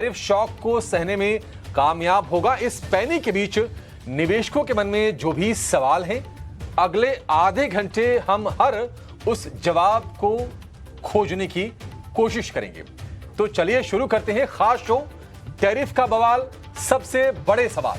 Tariff shock को सहने में कामयाब होगा। इस पैनिक के बीच निवेशकों के मन में जो भी सवाल हैं, अगले आधे घंटे हम हर उस जवाब को खोजने की कोशिश करेंगे। तो चलिए शुरू करते हैं खास शो टैरिफ का बवाल, सबसे बड़े सवाल।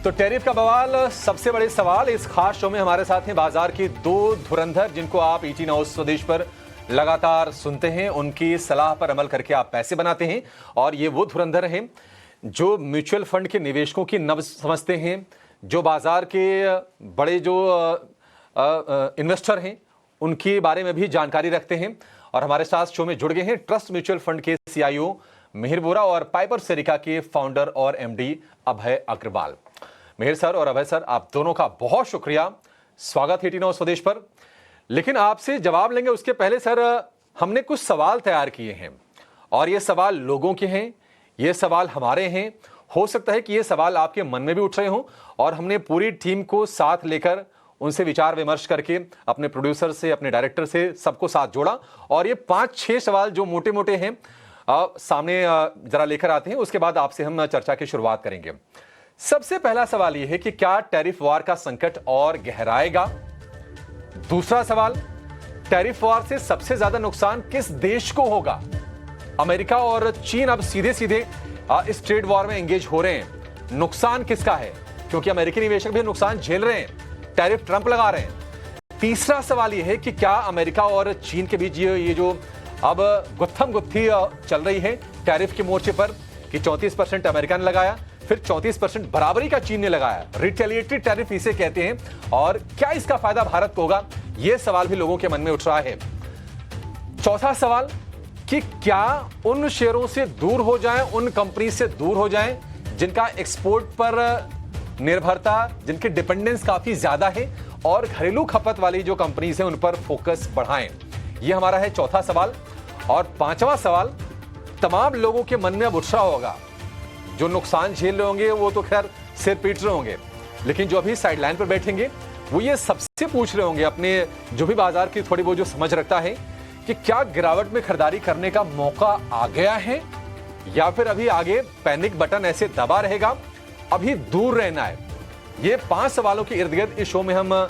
तो टैरिफ का बवाल, सबसे बड़े सवाल। इस खास शो में हमारे साथ हैं बाजार के दो धुरंधर जिनको आप ईटी नाउ स्वदेश पर लगातार सुनते हैं, उनकी सलाह पर अमल करके आप पैसे बनाते हैं। और ये वो धुरंधर हैं जो म्यूचुअल फंड के निवेशकों की नब्ज समझते हैं, जो बाजार के बड़े जो इन्वेस्टर हैं उनके बारे में भी जानकारी रखते हैं। और हमारे साथ शो में जुड़ गए हैं ट्रस्ट म्यूचुअल फंड के सीआईओ मिहिर वोरा और पाइपर सेरिका के फाउंडर और एमडी अभय अग्रवाल। मिहिर सर और अभय सर, आप दोनों का बहुत शुक्रिया, स्वागत है ईटी नाउ स्वदेश पर। लेकिन आपसे जवाब लेंगे उसके पहले सर, हमने कुछ सवाल तैयार किए हैं और ये सवाल लोगों के हैं, ये सवाल हमारे हैं। हो सकता है कि ये सवाल आपके मन में भी उठ रहे हों और हमने पूरी टीम को साथ लेकर उनसे विचार विमर्श करके अपने प्रोड्यूसर से, अपने डायरेक्टर से सबको साथ जोड़ा और ये 5-6 सवाल जो मोटे मोटे हैं सामने जरा लेकर आते हैं। उसके बाद आपसे हम चर्चा की शुरुआत करेंगे। सबसे पहला सवाल यह है कि क्या टैरिफ वॉर का संकट और गहराएगा? दूसरा सवाल, टैरिफ वॉर से सबसे ज्यादा नुकसान किस देश को होगा? अमेरिका और चीन अब सीधे सीधे इस ट्रेड वॉर में एंगेज हो रहे हैं। नुकसान किसका है? क्योंकि अमेरिकी निवेशक भी नुकसान झेल रहे हैं, टैरिफ ट्रंप लगा रहे हैं। तीसरा सवाल यह है कि क्या अमेरिका और चीन के बीच ये जो अब गुत्थम गुत्थी चल रही है टैरिफ के मोर्चे पर कि 34% अमेरिका ने लगाया, फिर 34% बराबरी का चीन ने लगाया, रिटेलिएटरी टैरिफ इसे कहते हैं, और क्या इसका फायदा भारत को होगा? यह सवाल भी लोगों के मन में उठ रहा है। चौथा सवाल कि क्या उन शेयरों से दूर हो जाएं, उन कंपनी से दूर हो जाएं जिनका एक्सपोर्ट पर निर्भरता, जिनकी डिपेंडेंस काफी ज्यादा है, और घरेलू खपत वाली जो कंपनीज हैं उन पर फोकस बढ़ाएं। यह हमारा है चौथा सवाल। और पांचवा सवाल तमाम लोगों के मन में अब उठ रहा होगा। जो नुकसान झेल रहे होंगे वो तो खैर सिर पीट रहे होंगे, लेकिन जो अभी साइडलाइन पर बैठेंगे वो ये सबसे पूछ रहे होंगे, अपने जो भी बाजार की थोड़ी बहुत जो समझ रखता है, कि क्या गिरावट में खरीदारी करने का मौका आ गया है या फिर अभी आगे पैनिक बटन ऐसे दबा रहेगा, अभी दूर रहना है। ये 5 सवालों के इर्द गिर्द इस शो में हम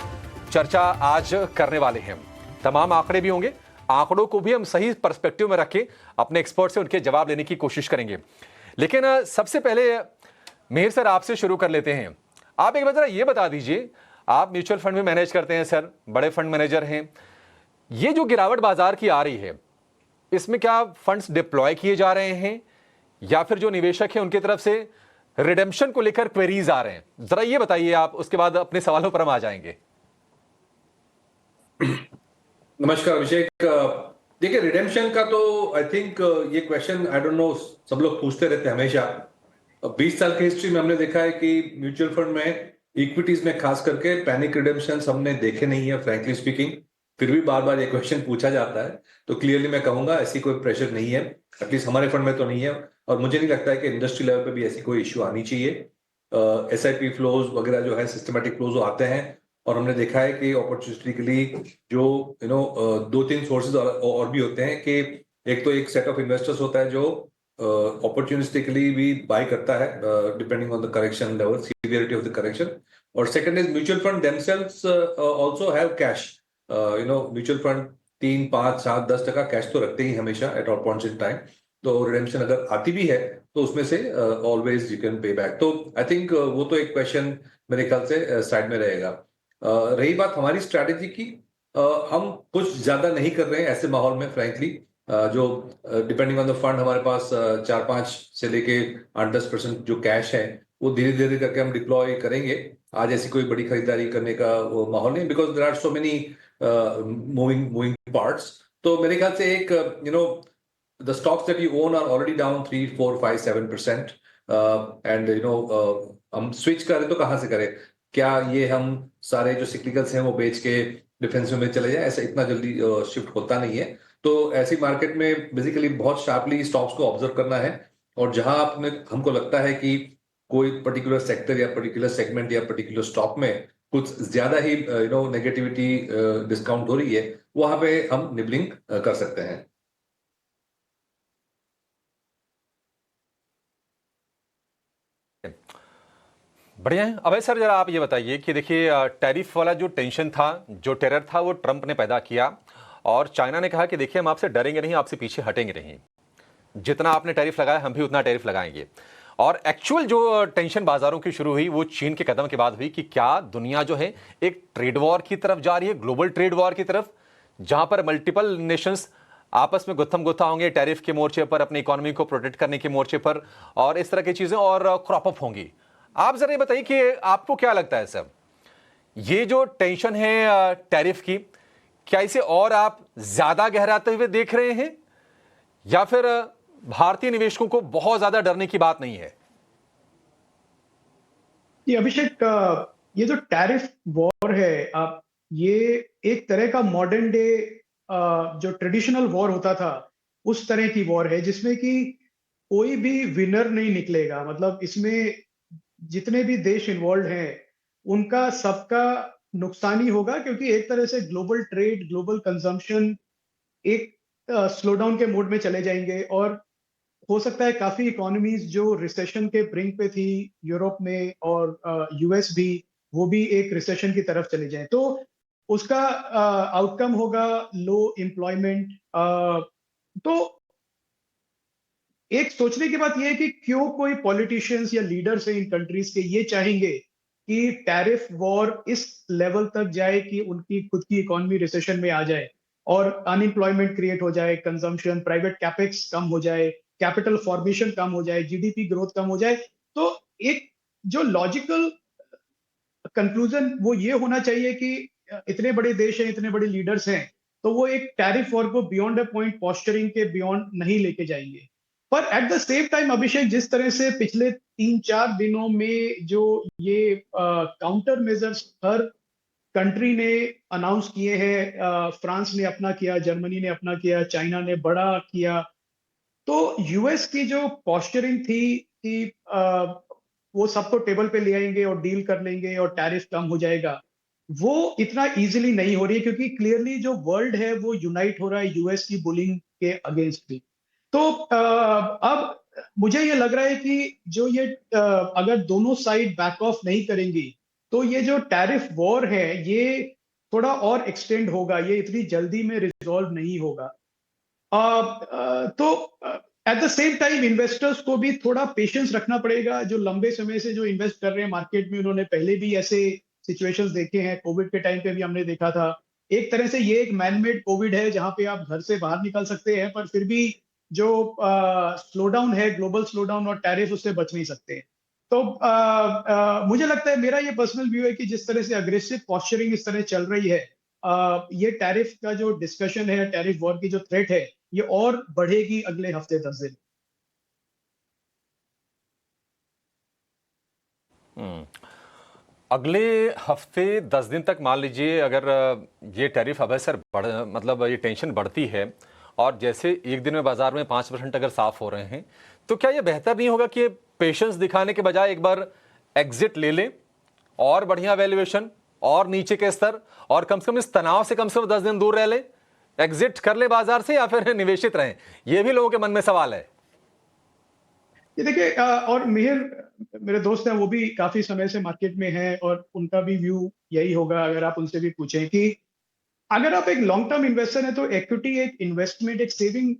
चर्चा आज करने वाले हैं। तमाम आंकड़े भी होंगे, आंकड़ों को भी हम सही पर्सपेक्टिव में रख के अपने एक्सपर्ट से उनके जवाब लेने की कोशिश करेंगे। लेकिन सबसे पहले मिहिर सर आपसे शुरू कर लेते हैं। आप एक बार जरा ये बता दीजिए, आप म्यूचुअल फंड में मैनेज करते हैं सर, बड़े फंड मैनेजर हैं, ये जो गिरावट बाजार की आ रही है इसमें क्या फंड्स डिप्लॉय किए जा रहे हैं या फिर जो निवेशक हैं उनकी तरफ से रिडेम्पशन को लेकर क्वेरीज आ रहे हैं? जरा ये बताइए आप, उसके बाद अपने सवालों पर हम आ जाएंगे। नमस्कार अभिषेक। देखिए, रिडेम्पशन का तो आई थिंक ये क्वेश्चन आई डोंट नो सब लोग पूछते रहते हैं हमेशा। 20 साल की हिस्ट्री में हमने देखा है कि म्यूचुअल फंड में, इक्विटीज में खास करके पैनिक रिडेम्पशन हमने देखे नहीं है फ्रैंकली स्पीकिंग। फिर भी बार बार ये क्वेश्चन पूछा जाता है, तो क्लियरली मैं कहूंगा ऐसी कोई प्रेशर नहीं है, एटलीस्ट हमारे फंड में तो नहीं है, और मुझे नहीं लगता है कि इंडस्ट्री लेवल पे भी ऐसी कोई इश्यू आनी चाहिए। SIP फ्लोज वगैरह जो है, सिस्टमेटिक फ्लोज आते हैं, और हमने देखा है कि अपॉर्चुनिस्टिकली जो 2-3 सोर्सेज और भी होते हैं कि एक तो एक सेट ऑफ इन्वेस्टर्स होता है जो अपॉर्चुनिस्टिकली भी बाय करता है depending on the correction level, severity of the correction, और second is mutual fund themselves also have cash. Mutual fund 3, 5, 7, 10% cash तो रखते ही हमेशा at all points in time. तो रिडेम्पशन अगर आती भी है तो उसमें से always you can pay back. तो आई थिंक वो तो एक क्वेश्चन मेरे ख्याल से साइड में रहेगा। रही बात हमारी स्ट्रैटेजी की, हम कुछ ज्यादा नहीं कर रहे हैं ऐसे माहौल में फ्रैंकली। जो डिपेंडिंग ऑन द फंड हमारे पास 4-5 से लेके 8-10% जो कैश है वो धीरे धीरे करके हम डिप्लॉय करेंगे। आज ऐसी कोई बड़ी खरीदारी करने का वो माहौल नहीं, because there are so many moving parts. तो मेरे ख्याल से एक the stocks that you own are already down 3, 4, 5, 7%, and हम स्विच करें तो कहाँ से करें? क्या ये हम सारे जो सिक्लिकल्स हैं वो बेच के डिफेंसिव में चले जाए? ऐसा इतना जल्दी शिफ्ट होता नहीं है। तो ऐसी मार्केट में बेसिकली बहुत शार्पली स्टॉक्स को ऑब्जर्व करना है, और जहां आपने हमको लगता है कि कोई पर्टिकुलर सेक्टर या पर्टिकुलर सेगमेंट या पर्टिकुलर स्टॉक में कुछ ज्यादा ही नेगेटिविटी डिस्काउंट हो रही है, वहां पे हम निबलिंग कर सकते हैं। बढ़िया है। अभय सर, जरा आप ये बताइए कि देखिए टैरिफ वाला जो टेंशन था, जो टेरर था, वो ट्रंप ने पैदा किया और चाइना ने कहा कि देखिए हम आपसे डरेंगे नहीं, आपसे पीछे हटेंगे नहीं, जितना आपने टैरिफ लगाया हम भी उतना टैरिफ लगाएंगे। और एक्चुअल जो टेंशन बाजारों की शुरू हुई वो चीन के कदम के बाद हुई कि क्या दुनिया जो है एक ट्रेड वॉर की तरफ जा रही है, ग्लोबल ट्रेड वॉर की तरफ, जहां पर मल्टीपल नेशंस आपस में गुत्थम गुत्था होंगे टैरिफ के मोर्चे पर, अपनी इकोनॉमी को प्रोटेक्ट करने के मोर्चे पर, और इस तरह की चीजें और क्रॉप अप होंगी। आप जरा ये बताइए कि आपको क्या लगता है सर, ये जो टेंशन है टैरिफ की, क्या इसे और आप ज्यादा गहराते हुए देख रहे हैं, या फिर भारतीय निवेशकों को बहुत ज्यादा डरने की बात नहीं है? ये अभिषेक, ये जो टैरिफ वॉर है, आप ये एक तरह का मॉडर्न डे जो ट्रेडिशनल वॉर होता था उस तरह की वॉर है, जिसमें कि कोई भी विनर नहीं निकलेगा। मतलब इसमें जितने भी देश इन्वॉल्व हैं उनका सबका नुकसान ही होगा, क्योंकि एक तरह से ग्लोबल ट्रेड, ग्लोबल कंजम्पशन एक स्लो डाउन के मोड में चले जाएंगे। और हो सकता है काफी इकोनॉमीज जो रिसेशन के ब्रिंक पे थी यूरोप में और यूएस भी, वो भी एक रिसेशन की तरफ चले जाएं। तो उसका आउटकम होगा लो एम्प्लॉयमेंट। तो एक सोचने की बात यह है कि क्यों कोई पॉलिटिशियंस या लीडर्स हैं इन कंट्रीज के ये चाहेंगे कि टैरिफ वॉर इस लेवल तक जाए कि उनकी खुद की इकोनॉमी रिसेशन में आ जाए और अनएम्प्लॉयमेंट क्रिएट हो जाए, कंजम्पशन, प्राइवेट कैपेक्स कम हो जाए, कैपिटल फॉर्मेशन कम हो जाए, जीडीपी ग्रोथ कम हो जाए। तो एक जो लॉजिकल कंक्लूजन वो ये होना चाहिए कि इतने बड़े देश हैं, इतने बड़े लीडर्स हैं, तो वो एक टैरिफ वॉर को बियॉन्ड अ पॉइंट पॉस्चरिंग के बियॉन्ड नहीं लेके जाएंगे। पर एट द सेम टाइम अभिषेक, जिस तरह से पिछले 3-4 दिनों में जो ये काउंटर मेजर्स हर कंट्री ने अनाउंस किए हैं, फ्रांस ने अपना किया, जर्मनी ने अपना किया, चाइना ने बड़ा किया, तो यूएस की जो पॉस्चरिंग थी कि वो सबको टेबल पे ले आएंगे और डील कर लेंगे और टैरिफ कम हो जाएगा, वो इतना इजीली नहीं हो रही है, क्योंकि क्लियरली जो वर्ल्ड है वो यूनाइट हो रहा है यूएस की बुलिंग के अगेंस्ट भी। तो अब मुझे ये लग रहा है कि जो ये अगर दोनों साइड बैक ऑफ नहीं करेंगी तो ये जो टैरिफ वॉर है ये थोड़ा और एक्सटेंड होगा, ये इतनी जल्दी में रिजॉल्व नहीं होगा। तो at the same time investors को भी थोड़ा पेशेंस रखना पड़ेगा। जो लंबे समय से जो इन्वेस्ट कर रहे हैं मार्केट में, उन्होंने पहले भी ऐसे सिचुएशंस देखे हैं, कोविड के टाइम पे भी हमने देखा था। एक तरह से ये एक मैनमेड कोविड है जहां पे आप घर से बाहर निकल सकते हैं, पर फिर भी जो स्लो डाउन है, ग्लोबल स्लो डाउन और टैरिफ, उससे बच नहीं सकते। तो मुझे लगता है, मेरा ये पर्सनल व्यू है कि जिस तरह से अग्रेसिव पॉस्चरिंग इस तरह चल रही है, ये टैरिफ का जो डिस्कशन है, टैरिफ वॉर की जो थ्रेट है, ये और बढ़ेगी अगले हफ्ते 10 दिन। अगले हफ्ते 10 दिन तक मान लीजिए, अगर ये टैरिफ अब सर मतलब ये टेंशन बढ़ती है और जैसे एक दिन में बाजार में 5% अगर साफ हो रहे हैं, तो क्या ये बेहतर नहीं होगा कि पेशेंस दिखाने के बजाय एक बार एग्जिट ले लें और बढ़िया वैल्यूएशन और नीचे के स्तर, और कम से कम इस तनाव से कम 10 दिन दूर रह लें, एग्जिट कर ले बाजार से, या फिर निवेशित रहें? ये भी लोगों के मन में सवाल है। ये देखिए, और मिहिर मेरे दोस्त हैं, वो भी काफी समय से मार्केट में हैं और उनका भी व्यू यही होगा अगर आप उनसे भी पूछें कि अगर आप एक लॉन्ग टर्म इन्वेस्टर हैं तो इक्विटी एक इन्वेस्टमेंट, एक सेविंग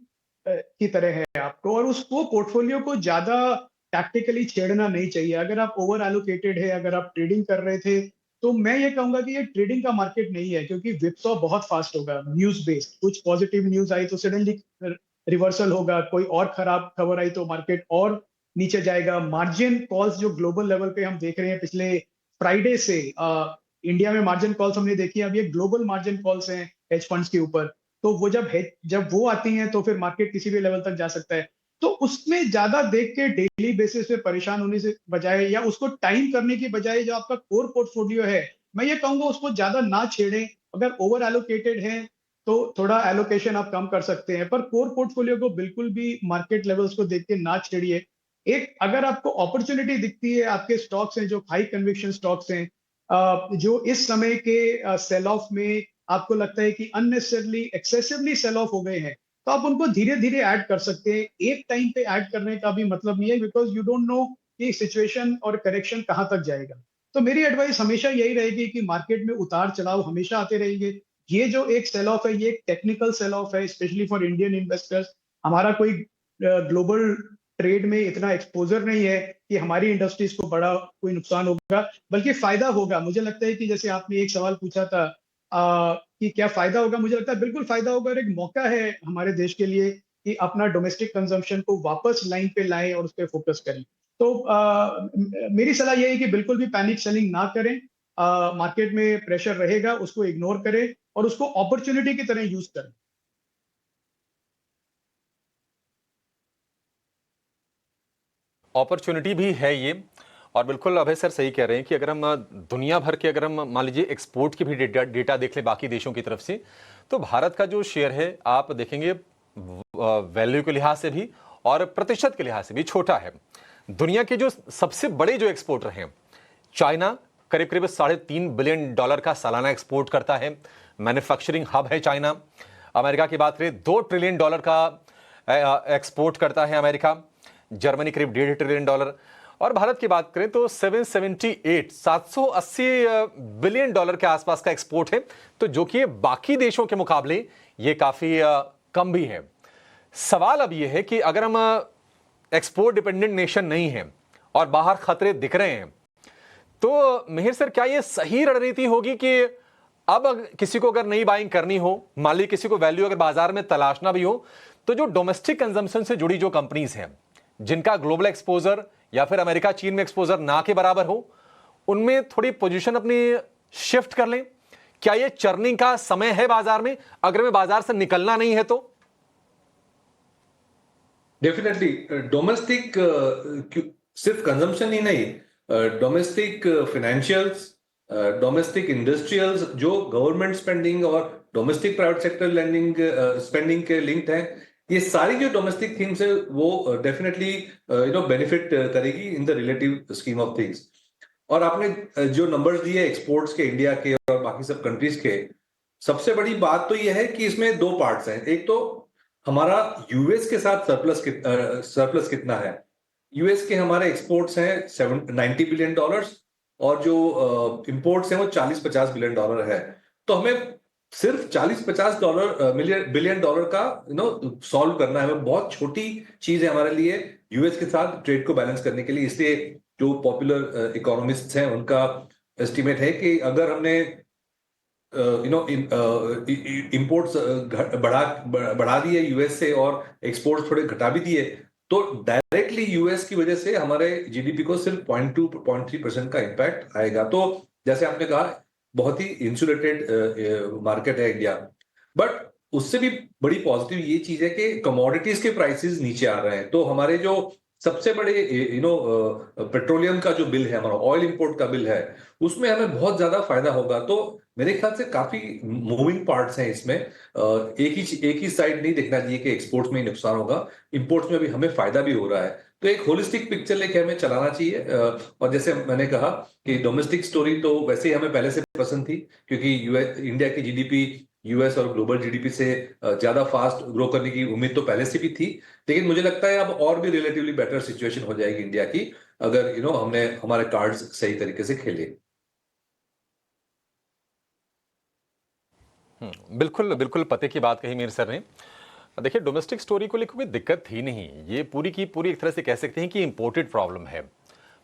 की तरह है आपको, और उसको पोर्टफोलियो को ज्यादा टैक्टिकली छेड़ना नहीं चाहिए। अगर आप ओवर एलोकेटेड है, अगर आप ट्रेडिंग कर रहे थे, तो मैं ये कहूंगा कि ये ट्रेडिंग का मार्केट नहीं है, क्योंकि विप्सॉ बहुत फास्ट होगा, न्यूज बेस्ड। कुछ पॉजिटिव न्यूज आई तो सडनली रिवर्सल होगा, कोई और खराब खबर आई तो मार्केट और नीचे जाएगा। मार्जिन कॉल्स जो ग्लोबल लेवल पे हम देख रहे हैं पिछले फ्राइडे से, इंडिया में मार्जिन कॉल्स हमने देखी है, अब ये ग्लोबल मार्जिन कॉल्स हैं हेज फंड्स के ऊपर। तो वो जब वो आती हैं तो फिर मार्केट किसी भी लेवल तक जा सकता है। तो उसमें ज्यादा देख के डेली बेसिस पे परेशान होने से बजाय, या उसको टाइम करने की बजाय, जो आपका कोर पोर्टफोलियो है, मैं ये कहूंगा उसको ज्यादा ना छेड़ें। अगर ओवर एलोकेटेड है तो थोड़ा एलोकेशन आप कम कर सकते हैं, पर कोर पोर्टफोलियो को बिल्कुल भी मार्केट लेवल्स को देख के ना छेड़िए। एक अगर आपको अपॉर्चुनिटी दिखती है, आपके स्टॉक्स हैं जो हाई कन्विक्शन स्टॉक्स हैं, जो इस समय के सेल ऑफ में आपको लगता है कि अननेसेसरली एक्सेसिवली सेल ऑफ हो गए हैं, तो आप उनको धीरे धीरे ऐड कर सकते हैं। एक टाइम पे ऐड करने का भी मतलब नहीं है, बिकॉज यू डोंट नो कि सिचुएशन और करेक्शन कहाँ तक जाएगा। तो मेरी एडवाइस हमेशा यही रहेगी कि मार्केट में उतार चढ़ाव हमेशा आते रहेंगे। ये जो एक सेल ऑफ है, ये एक टेक्निकल सेल ऑफ है, स्पेशली फॉर इंडियन इन्वेस्टर्स। हमारा कोई ग्लोबल ट्रेड में इतना एक्सपोजर नहीं है कि हमारी इंडस्ट्रीज को बड़ा कोई नुकसान होगा, बल्कि फायदा होगा। मुझे लगता है कि जैसे आपने एक सवाल पूछा था कि क्या फायदा होगा, मुझे लगता है बिल्कुल फायदा होगा, और एक मौका है हमारे देश के लिए कि अपना डोमेस्टिक कंजम्पशन को वापस लाइन पे लाएं और उस पर फोकस करें। तो मेरी सलाह यह है कि बिल्कुल भी पैनिक सेलिंग ना करें। मार्केट में प्रेशर रहेगा, उसको इग्नोर करें और उसको अपॉर्चुनिटी की तरह यूज करें। अपॉर्चुनिटी भी है ये। और बिल्कुल अभय सर सही कह रहे हैं कि अगर हम दुनिया भर के, अगर हम मान लीजिए एक्सपोर्ट की भी डेटा देख लें बाकी देशों की तरफ से, तो भारत का जो शेयर है आप देखेंगे वैल्यू के लिहाज से भी और प्रतिशत के लिहाज से भी छोटा है। दुनिया के जो सबसे बड़े जो एक्सपोर्टर हैं, चाइना करीब करीब $3.5 बिलियन का सालाना एक्सपोर्ट करता है, मैन्युफैक्चरिंग हब है चाइना। अमेरिका की बात करें $2 ट्रिलियन का एक्सपोर्ट करता है अमेरिका। जर्मनी करीब $1.5 ट्रिलियन, और भारत की बात करें तो 780 बिलियन डॉलर के आसपास का एक्सपोर्ट है, तो जो कि बाकी देशों के मुकाबले ये काफी कम भी है। सवाल अब ये है कि अगर हम एक्सपोर्ट डिपेंडेंट नेशन नहीं हैं और बाहर खतरे दिख रहे हैं, तो मिहिर सर क्या ये सही रणनीति होगी कि अब किसी को अगर नई बाइंग करनी हो, मान लीजिए किसी को वैल्यू अगर बाजार में तलाशना भी हो, तो जो डोमेस्टिक कंजम्पशन से जुड़ी जो कंपनीज हैं जिनका ग्लोबल एक्सपोजर या फिर अमेरिका चीन में एक्सपोजर ना के बराबर हो, उनमें थोड़ी पोजीशन अपनी शिफ्ट कर लें? क्या ये चर्निंग का समय है बाजार में, अगर में बाजार से निकलना नहीं है तो? डेफिनेटली डोमेस्टिक सिर्फ कंजम्पशन ही नहीं, डोमेस्टिक फाइनेंशियल्स, डोमेस्टिक इंडस्ट्रियल्स जो गवर्नमेंट स्पेंडिंग और domestic private sector lending spending के लिंक्ड हैं, ये सारी जो डोमेस्टिक थीम्स है वो डेफिनेटली बेनिफिट करेगी in the relative scheme of things. और आपने जो नंबर्स दिए एक्सपोर्ट्स के इंडिया के और बाकी सब कंट्रीज के, सबसे बड़ी बात तो ये है कि इसमें दो पार्ट्स हैं। एक तो हमारा यूएस के साथ सरप्लस कितना है। यूएस के हमारे एक्सपोर्ट्स हैं $90 बिलियन और जो इंपोर्ट्स हैं वो $40-50 बिलियन है। तो हमें सिर्फ $40-50 बिलियन का सॉल्व करना है। बहुत छोटी चीज है हमारे लिए यूएस के साथ ट्रेड को बैलेंस करने के लिए। इसलिए जो पॉपुलर इकोनॉमिस्ट्स हैं उनका एस्टिमेट है कि अगर हमने इंपोर्ट्स बढ़ा दिए यूएस से और एक्सपोर्ट्स थोड़े घटा भी दिए, तो डायरेक्टली यूएस की वजह से हमारे जीडीपी को सिर्फ 0.2-0.3% का इम्पैक्ट आएगा। तो जैसे आपने कहा, बहुत ही इंसुलेटेड मार्केट है इंडिया। बट उससे भी बड़ी पॉजिटिव ये चीज है कि कमोडिटीज के प्राइसेस नीचे आ रहे हैं। तो हमारे जो सबसे बड़े पेट्रोलियम का जो बिल है, हमारा ऑयल इंपोर्ट का बिल है, उसमें हमें बहुत ज्यादा फायदा होगा। तो मेरे ख्याल से काफी मूविंग पार्ट्स हैं इसमें। एक ही साइड नहीं देखना चाहिए कि एक्सपोर्ट्स में ही नुकसान होगा, इंपोर्ट्स में भी हमें फायदा भी हो रहा है। तो एक होलिस्टिक पिक्चर लेके हमें चलाना चाहिए। और जैसे मैंने कहा कि डोमेस्टिक स्टोरी तो वैसे ही हमें पहले से पसंद थी, क्योंकि इंडिया की जीडीपी यूएस और ग्लोबल जीडीपी से ज्यादा फास्ट ग्रो करने की उम्मीद तो पहले से भी थी। लेकिन मुझे लगता है अब और भी रिलेटिवली बेटर सिचुएशन हो जाएगी इंडिया की, अगर हमने हमारे कार्ड्स सही तरीके से खेले। बिल्कुल बिल्कुल पते की बात कही मीर सर ने। देखिए, डोमेस्टिक स्टोरी को लेकर कोई दिक्कत थी नहीं, ये पूरी की पूरी एक तरह से कह सकते हैं कि इंपोर्टेड प्रॉब्लम है।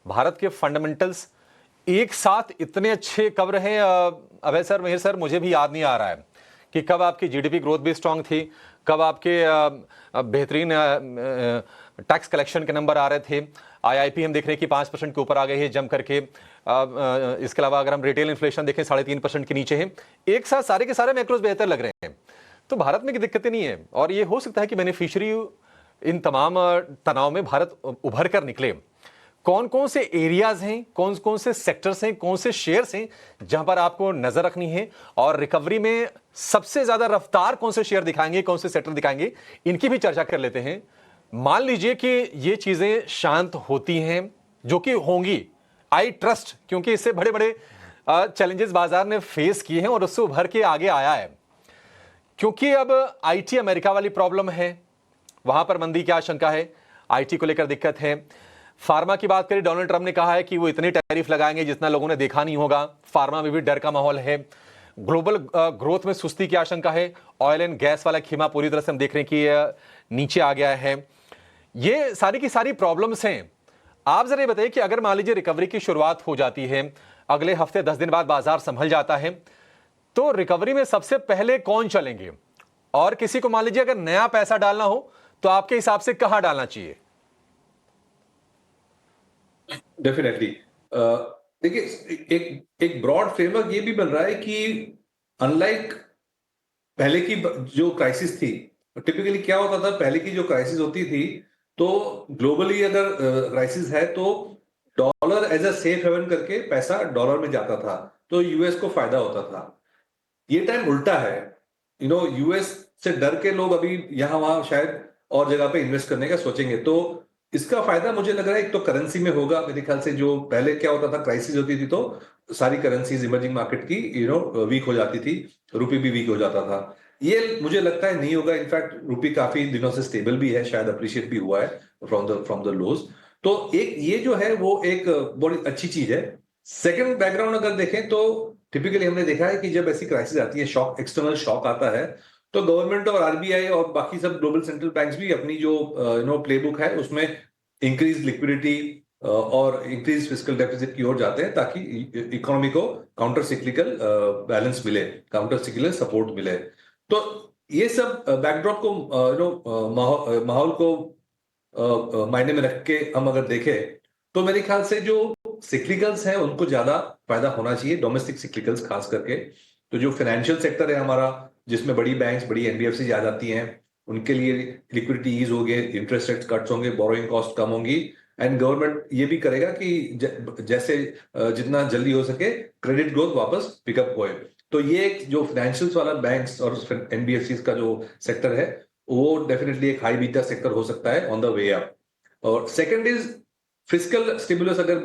भारत के फंडामेंटल्स एक साथ इतने अच्छे कब रहे अभय सर, मेहर सर, मुझे भी याद नहीं आ रहा है कि कब आपकी जीडीपी ग्रोथ भी स्ट्रांग थी, कब आपके बेहतरीन टैक्स कलेक्शन के नंबर आ रहे थे। आईआईपी हम देख रहे हैं कि 5% के ऊपर आ गई है जम करके। इसके अलावा अगर हम रिटेल इन्फ्लेशन देखें 3.5% के नीचे है। एक साथ सारे के सारे मैक्रोज बेहतर लग रहे हैं, तो भारत में की दिक्कतें नहीं है। और ये हो सकता है कि बेनिफिशियरी इन तमाम तनाव में भारत उभर कर निकले। कौन कौन से एरियाज हैं, कौन कौन से सेक्टर्स हैं, कौन से शेयर्स हैं जहां पर आपको नजर रखनी है, और रिकवरी में सबसे ज्यादा रफ्तार कौन से शेयर दिखाएंगे, कौन से सेक्टर दिखाएंगे, इनकी भी चर्चा कर लेते हैं मान लीजिए कि ये चीजें शांत होती हैं, जो कि होंगी, आई ट्रस्ट, क्योंकि इससे बड़े बड़े चैलेंजेस बाजार ने फेस किए हैं और उससे उभर के आगे आया है। क्योंकि अब आईटी अमेरिका वाली प्रॉब्लम है, वहां पर मंदी की आशंका है, आईटी को लेकर दिक्कत है। फार्मा की बात करें, डोनाल्ड ट्रंप ने कहा है कि वो इतने टैरिफ लगाएंगे जितना लोगों ने देखा नहीं होगा। फार्मा में भी डर का माहौल है। ग्लोबल ग्रोथ में सुस्ती की आशंका है। ऑयल एंड गैस वाला खीमा पूरी तरह से हम देख रहे हैं कि नीचे आ गया है। ये सारी की सारी प्रॉब्लम्स हैं। आप जरा ये बताइए कि अगर मान लीजिए रिकवरी की शुरुआत हो जाती है, अगले हफ्ते 10 दिन बाद बाजार संभल जाता है, तो रिकवरी में सबसे पहले कौन चलेंगे? और किसी को मान लीजिए अगर नया पैसा डालना हो तो आपके हिसाब से कहां डालना चाहिए? डेफिनेटली। देखिए, एक एक ब्रॉड फ्रेमवर्क ये भी बन रहा है कि अनलाइक पहले की जो क्राइसिस थी, टिपिकली क्या होता था, पहले की जो क्राइसिस होती थी, तो ग्लोबली अगर क्राइसिस है तो dollar as a safe haven करके पैसा डॉलर में जाता था, तो यूएस को फायदा होता था। ये टाइम उल्टा है। यूएस से डर के लोग अभी यहां वहां शायद और जगह पे इन्वेस्ट करने का सोचेंगे, तो इसका फायदा मुझे लग रहा है एक तो करेंसी में होगा मेरे ख्याल से। जो पहले क्या होता था, क्राइसिस होती थी तो सारी करेंसीज इमर्जिंग मार्केट की वीक हो जाती थी, रूपी भी वीक हो जाता था। ये मुझे लगता है नहीं होगा। इनफैक्ट रूपी काफी दिनों से स्टेबल भी है, शायद अप्रिशिएट भी हुआ है फ्रॉम द लोज। तो एक ये जो है वो एक बड़ी अच्छी चीज है। सेकंड बैकग्राउंड अगर देखें तो टिपिकली हमने देखा है कि जब ऐसी क्राइसिस आती है, शॉक, एक्सटर्नल शॉक आता है, तो गवर्नमेंट और आरबीआई और बाकी सब ग्लोबल सेंट्रल बैंक्स भी अपनी जो प्लेबुक है उसमें इंक्रीज लिक्विडिटी और इंक्रीज फिस्कल डेफिसिट की ओर जाते हैं, ताकि इकोनॉमी को काउंटर सिक्लिकल बैलेंस मिले, काउंटर सिक्लिकल सपोर्ट मिले। तो ये सब बैकड्रॉप को माहौल को मायने में रख के हम अगर देखें, तो मेरे ख्याल से जो सिक्लिकल्स हैं उनको ज्यादा फायदा होना चाहिए, डोमेस्टिक सिक्लिकल्स खास करके। तो जो फाइनेंशियल सेक्टर है हमारा, जिसमें बड़ी बैंक्स, बड़ी एनबीएफसी आ जाती हैं, उनके लिए लिक्विडिटी ईज होगी, इंटरेस्ट रेट्स कट्स होंगे, बोरोइंग कॉस्ट कम होंगी, एंड गवर्नमेंट ये भी करेगा कि जैसे जितना जल्दी हो सके क्रेडिट ग्रोथ वापस पिकअप होए। तो ये एक जो फाइनेंशियल्स वाला बैंक्स और एनबीएफसी का जो सेक्टर है, वो डेफिनेटली एक हाई बीटा सेक्टर हो सकता है ऑन द वे अप। और सेकंड इज फिस्कल स्टिमुलस अगर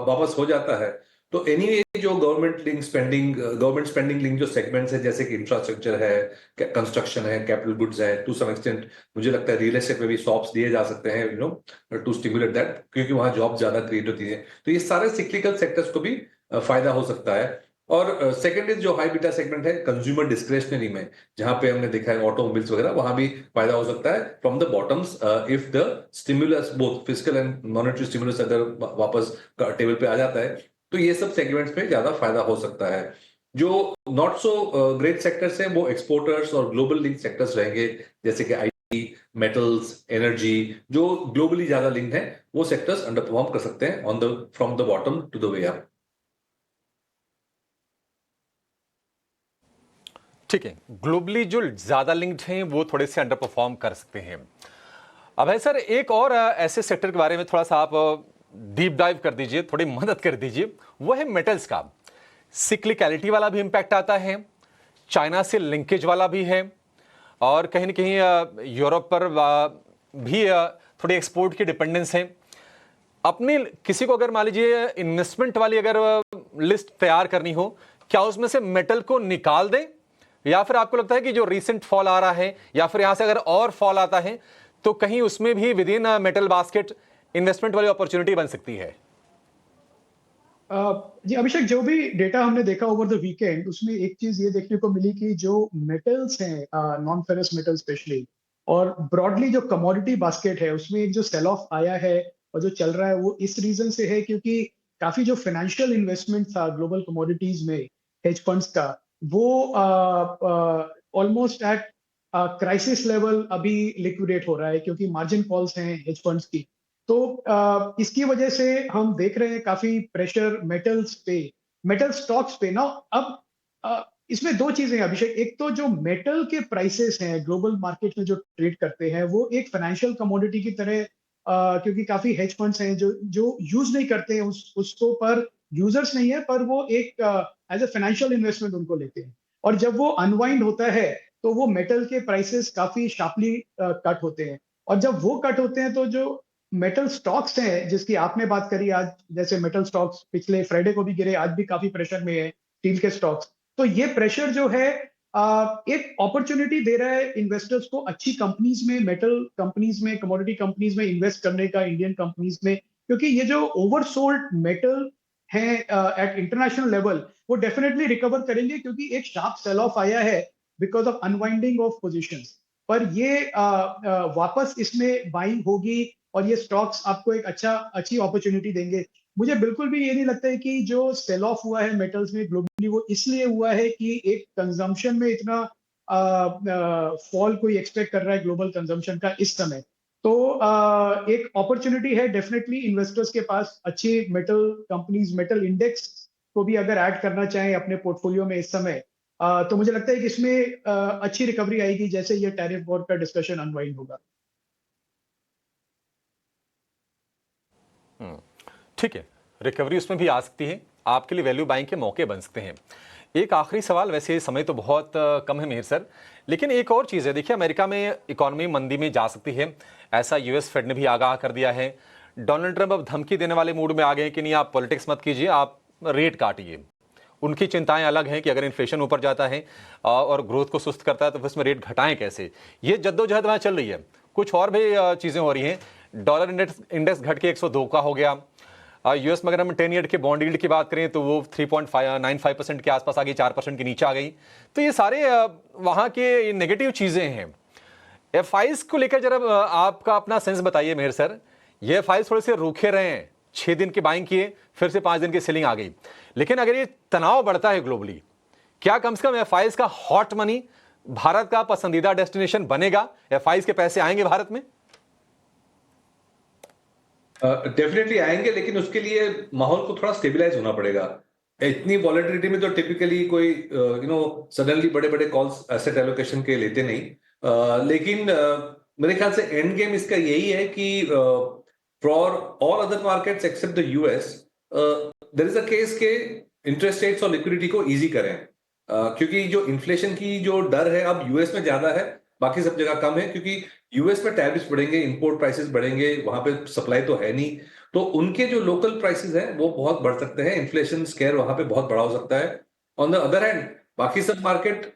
वापस हो जाता है, तो एनीवे जो गवर्नमेंट स्पेंडिंग लिंक जो सेगमेंट्स है, जैसे कि इंफ्रास्ट्रक्चर है, कंस्ट्रक्शन है, कैपिटल गुड्स है, टू सम एक्सटेंट मुझे लगता है रियल एस्टेट में भी सॉप्स दिए जा सकते हैं टू स्टिमुलेट दैट, क्योंकि वहां जॉब ज्यादा क्रिएट होती है। तो ये सारे सिक्लिकल सेक्टर्स को भी फायदा हो सकता है। और सेकंड इज जो हाई बीटा सेगमेंट है कंज्यूमर डिस्क्रिशनरी में, जहां पे हमने देखा है ऑटोमोबाइल्स वगैरह, वहां भी फायदा हो सकता है from the bottoms, if the stimulus both fiscal and monetary stimulus अगर वापस टेबल पे आ जाता है, तो ये सब सेगमेंट्स में ज्यादा फायदा हो सकता है। जो नॉट सो ग्रेट सेक्टर्स हैं वो एक्सपोर्टर्स और ग्लोबल लिंक सेक्टर्स रहेंगे, जैसे कि आईटी, मेटल्स, एनर्जी, जो ग्लोबली ज्यादा लिंक है, वो सेक्टर्स अंडर परफॉर्म कर सकते हैं on the from the bottom to the way up. ठीक है, ग्लोबली जो ज्यादा लिंक्ड हैं वो थोड़े से अंडर परफॉर्म कर सकते हैं। अब है सर, एक और ऐसे सेक्टर के बारे में थोड़ा सा आप डीप डाइव कर दीजिए, थोड़ी मदद कर दीजिए। वो है मेटल्स का। सिक्लिकलिटी वाला भी इंपैक्ट आता है, चाइना से लिंकेज वाला भी है, और कहीं ना कहीं यूरोप पर भी थोड़ी एक्सपोर्ट की डिपेंडेंस है। अपने किसी को अगर मान लीजिए इन्वेस्टमेंट वाली अगर लिस्ट तैयार करनी हो, क्या उसमें से मेटल को निकाल दें, या फिर आपको लगता है कि जो रीसेंट फॉल आ रहा है, या फिर यहां से अगर और फॉल आता है तो कहीं उसमें भी with in metal basket investment वाली अपॉर्चुनिटी बन सकती है? जी अभिषेक, जो भी डेटा हमने देखा ओवर द वीकेंड, उसमें एक चीज ये देखने को मिली कि जो मेटल्स हैं, नॉन फेरस मेटल स्पेशली, और ब्रॉडली जो कमोडिटी बास्केट है, उसमें एक जो सेल ऑफ आया है और जो चल रहा है, वो इस रीजन से है क्योंकि काफी जो फाइनेंशियल इन्वेस्टमेंट था ग्लोबल कमोडिटीज में, हेज फंड्स का, वो ऑलमोस्ट एट क्राइसिस लेवल अभी लिक्विडेट हो रहा है, क्योंकि मार्जिन कॉल्स हैं हेज फंड्स की। तो इसकी वजह से हम देख रहे हैं काफी प्रेशर मेटल्स पे, मेटल स्टॉक्स पे ना। अब इसमें दो चीजें हैं अभिषेक। एक तो जो मेटल के प्राइसेस हैं ग्लोबल मार्केट में जो ट्रेड करते हैं, वो एक फाइनेंशियल कमोडिटी की तरह, क्योंकि काफी हेज फंड्स हैं जो जो यूज नहीं करते हैं उसको, पर यूजर्स नहीं है, पर वो एक एज ए फाइनेंशियल इन्वेस्टमेंट उनको लेते हैं। और जब वो अनवाइंड होता है तो वो मेटल के प्राइसेस काफी शार्पली कट होते हैं। और जब वो कट होते हैं तो जो मेटल स्टॉक्स हैं जिसकी आपने बात करी आज, जैसे मेटल स्टॉक्स पिछले फ्राइडे को भी गिरे, आज भी काफी प्रेशर में है स्टील के स्टॉक्स। तो ये प्रेशर जो है एक अपॉर्चुनिटी दे रहा है इन्वेस्टर्स को अच्छी कंपनीज में, मेटल कंपनीज में, कमोडिटी कंपनीज में इन्वेस्ट करने का, इंडियन कंपनीज में, क्योंकि ये जो ओवरसोल्ड मेटल है एट इंटरनेशनल लेवल वो डेफिनेटली रिकवर करेंगे, क्योंकि एक शार्प सेल ऑफ आया है because of unwinding of positions. पर ये वापस इसमें बाइंग होगी और ये स्टॉक्स आपको एक अच्छी अपॉर्चुनिटी देंगे। मुझे बिल्कुल भी ये नहीं लगता है कि जो सेल ऑफ हुआ है मेटल्स में ग्लोबली वो इसलिए हुआ है कि एक कंजम्पशन में इतना फॉल कोई एक्सपेक्ट कर रहा है ग्लोबल कंजम्पशन का इस समय। तो एक अपॉर्चुनिटी है डेफिनेटली इन्वेस्टर्स के पास, अच्छी मेटल कंपनीज, मेटल इंडेक्स को भी अगर ऐड करना चाहें अपने पोर्टफोलियो में इस समय, तो मुझे लगता है कि इसमें अच्छी रिकवरी आएगी जैसे ये टैरिफ वॉर का डिस्कशन अनवाइंड होगा। ठीक है, रिकवरी उसमें भी आ सकती है, आपके लिए वैल्यू बाइंग के मौके बन सकते हैं। एक आखिरी सवाल, वैसे समय तो बहुत कम है मेहर सर, लेकिन एक और चीज़ है, देखिए अमेरिका में इकोनॉमी मंदी में जा सकती है, ऐसा यूएस फेड ने भी आगाह कर दिया है। डोनाल्ड ट्रंप अब धमकी देने वाले मूड में आ गए हैं कि नहीं आप पॉलिटिक्स मत कीजिए, आप रेट काटिए। उनकी चिंताएं अलग हैं कि अगर इन्फ्लेशन ऊपर जाता है और ग्रोथ को सुस्त करता है तो फिर उसमें रेट घटाएं कैसे। ये जद्दोजहद वहाँ चल रही है। कुछ और भी चीज़ें हो रही हैं, डॉलर इंडेक्स घट के 102 का हो गया। यूएस में अगर हम 10 ईयर के बॉन्ड यील्ड की बात करें तो वो 3.95% के आसपास आ गई, 4% के नीचे आ गई। तो ये सारे वहाँ के नेगेटिव चीज़ें हैं। एफआईज को लेकर जरा आपका अपना सेंस बताइए मेहर सर। ये एफआईज थोड़े से रूखे रहे हैं, 6 दिन की बाइंग किए, फिर से 5 दिन की सेलिंग आ गई। लेकिन अगर ये तनाव बढ़ता है ग्लोबली, क्या कम से कम एफआईज का हॉट मनी भारत का पसंदीदा डेस्टिनेशन बनेगा? एफआईज के पैसे आएंगे भारत में? डेफिनेटली आएंगे, लेकिन उसके लिए माहौल को थोड़ा स्टेबलाइज होना पड़ेगा। इतनी वॉलेटिलिटी में तो टिपिकली कोई सडनली बड़े बड़े कॉल्स एसेट एलोकेशन के लेते नहीं। लेकिन मेरे ख्याल से एंड गेम इसका यही है कि for all other markets except the US there is a case के इंटरेस्ट रेट्स और लिक्विडिटी को इजी करें। क्योंकि जो इन्फ्लेशन की जो डर है अब यूएस में ज्यादा है, बाकी सब जगह कम है, क्योंकि यूएस में टैरिफ्स बढ़ेंगे, इंपोर्ट प्राइसेस बढ़ेंगे, वहां पे सप्लाई तो है नहीं, तो उनके जो लोकल प्राइसेस हैं वो बहुत बढ़ सकते हैं, इन्फ्लेशन स्केयर वहां पे बहुत बड़ा हो सकता है। ऑन द अदर हैंड बाकी सब मार्केट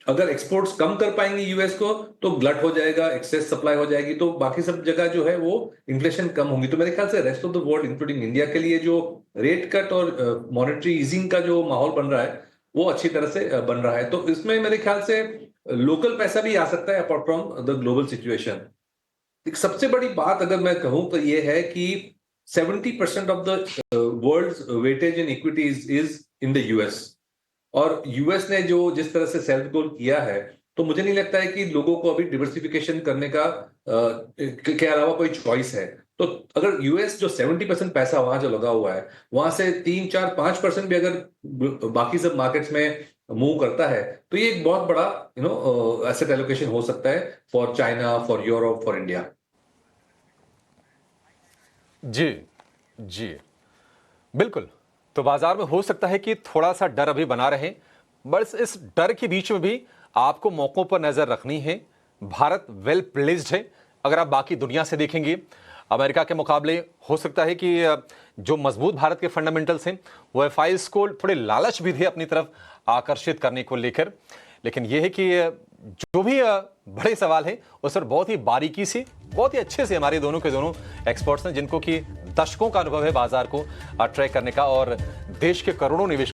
अगर एक्सपोर्ट्स कम कर पाएंगे यूएस को तो ग्लट हो जाएगा, एक्सेस सप्लाई हो जाएगी, तो बाकी सब जगह जो है वो इन्फ्लेशन कम होगी। तो मेरे ख्याल से rest of the world including India के लिए जो रेट कट और मॉनेटरी ईजिंग का जो माहौल बन रहा है वो अच्छी तरह से बन रहा है। तो इसमें मेरे ख्याल से लोकल पैसा भी आ सकता है apart from the global situation. एक सबसे बड़ी बात अगर मैं कहूं तो ये है कि 70% of the world's weightage in equities is in the US, और यूएस ने जो जिस तरह से सेल्फ गोल किया है, तो मुझे नहीं लगता है कि लोगों को अभी डिवर्सिफिकेशन करने का के अलावा कोई चॉइस है। तो अगर यूएस जो 70% पैसा वहां जो लगा हुआ है, वहां से 3, 4, 5% भी अगर बाकी सब मार्केट्स में मूव करता है, तो ये एक बहुत बड़ा एसेट एलोकेशन हो सकता है for China, for Europe, for India. जी जी बिल्कुल। तो बाजार में हो सकता है कि थोड़ा सा डर अभी बना रहे, बस इस डर के बीच में भी आपको मौकों पर नजर रखनी है। भारत वेल प्लेस्ड है। अगर आप बाकी दुनिया से देखेंगे, अमेरिका के मुकाबले हो सकता है कि जो मजबूत भारत के फंडामेंटल्स हैं वो एफआईज को थोड़े लालच भी थे अपनी तरफ आकर्षित करने को लेकर। लेकिन यह है कि जो भी बड़े सवाल हैं उस पर बहुत ही बारीकी से, बहुत ही अच्छे से हमारे दोनों के दोनों एक्सपर्ट्स हैं, जिनको कि दशकों का अनुभव है बाजार को ट्रैक करने का और देश के करोड़ों निवेश